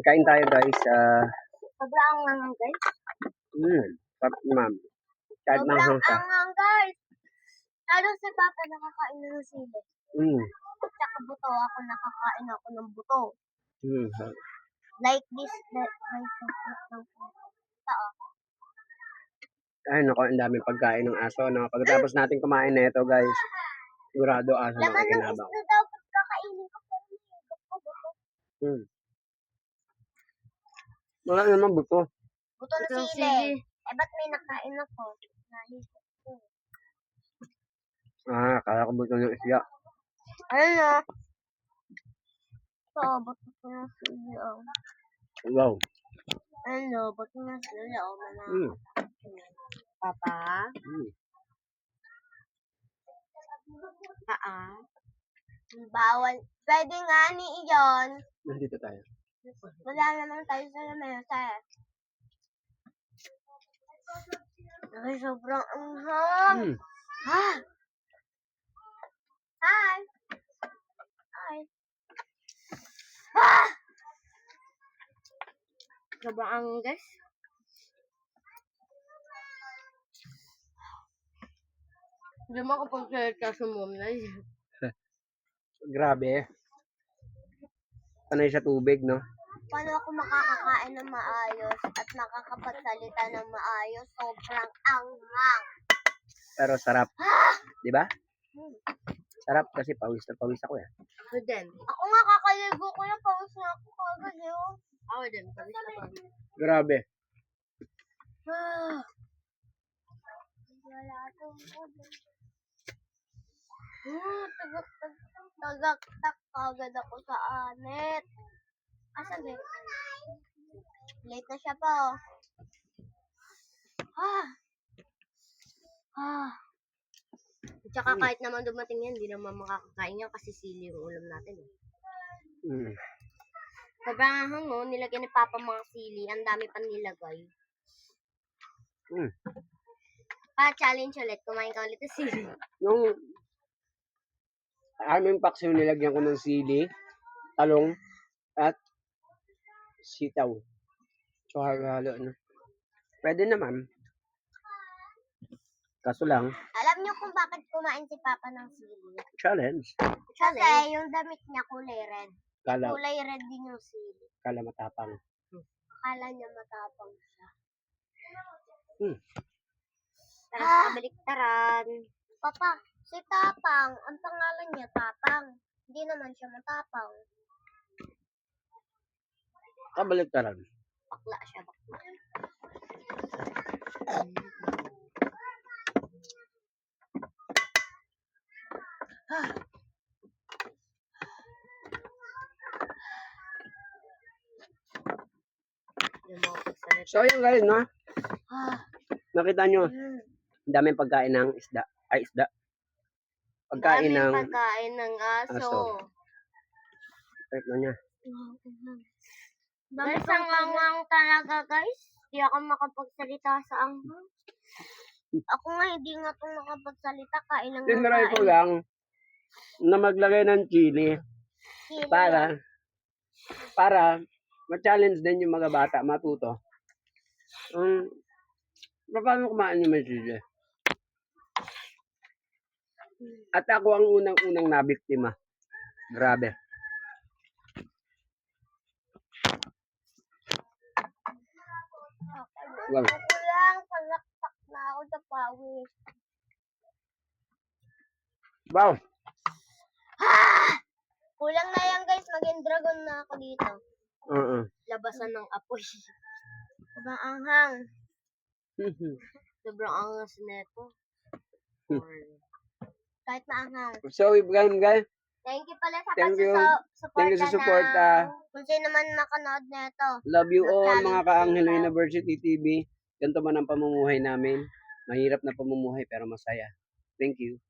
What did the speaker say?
Kain tayo guys. Sobrang angang guys. Sarap ma'am. Kahit Sobrang manghang siya. angang guys. Lalo si Papa nakakain na ng sili. At saka buto, ako nakakain ako ng buto. Like this, Ay, naku, ang daming pagkain ng aso. No? Pagkatapos natin kumain na ito, guys, sigurado aso na laman ng kikinabang. isda daw pagkakainin ko pa rin buto. Wala naman buto. Buto na sili. Eh, ba't may nakain ako? Nahisip ko. Kala ko buto ng isya. Ayun na. Ito, buto ko na sili. Wow. Ayun na, buto na sili. Papa? Bawal. Pwede nga ni iyon. Nandito tayo. Wala naman tayo sa lamesa. Ay, sobrang anghang. Hi! Sobrang anghang guys. Hindi mo ako pagsalita sa mom na yun. Grabe. Panay sa tubig, no? Paano ako makakakain ng maayos at makakapagsalita ng maayos? Sobrang anghang. Pero sarap. Di ba? Sarap kasi pawis na pawis ako eh. Ako din. Ako nga kakaligo ko na pawis na ako kagad yun. Ako din, pawis na pawis. Grabe. Wala itong tagaktak kagad ako sa anet. Asan ba? Late na siya po. Tsaka kahit naman dumating yan, hindi naman makakakain yan kasi sili yung ulam natin. Sobrang anghang, no? Nilagyan ni Papa mga sili. Ang dami pa nilagay. Pa-challenge ulit. Kumain ka ulit ng sili. Yung aming paksiw nilagyan ko ng sili, talong, at sitaw. So, halo, no? Pwede naman. Kaso lang. Alam niyo kung bakit kumain si Papa ng sili? Challenge. Kasi yung damit niya kulay red. Kala, Kulay red din yung sili. kala matapang. Akala niya matapang siya. Hmm. Kabaliktaran. Papa, si Tapang, ang pangalan niya Tapang. Hindi naman siya matapang. Kabaliktaran. Bakla siya, bakla. So, yun guys, no? Nakita nyo, ang daming pagkain ng isda. Ay, isda. Pagkain ng pagkain ng aso. Type na niya. Guys, ang anghang talaga, guys. Hindi ako makapagsalita sa anghang. Ako nga, hindi nga itong makapagsalita. Kain lang Tinry ko lang na maglagay ng chili para ma-challenge din yung mga bata matuto. Paano kumain yung may chili? At ako ang unang-unang nabiktima. Grabe. Wow. Ako lang, palakpak na ako sa pawis. Wow. Kulang na yan guys, maging dragon na ako dito. Labasan ng apoy. Sobrang anghang. Sobrang angas neto. Kahit maanghang. So, guys. Thank you pala sa support. Kung sino man makanood neto. Love you all mga ka-Anghelo University TV. Ganito man ang pamumuhay namin. Mahirap na pamumuhay pero masaya. Thank you.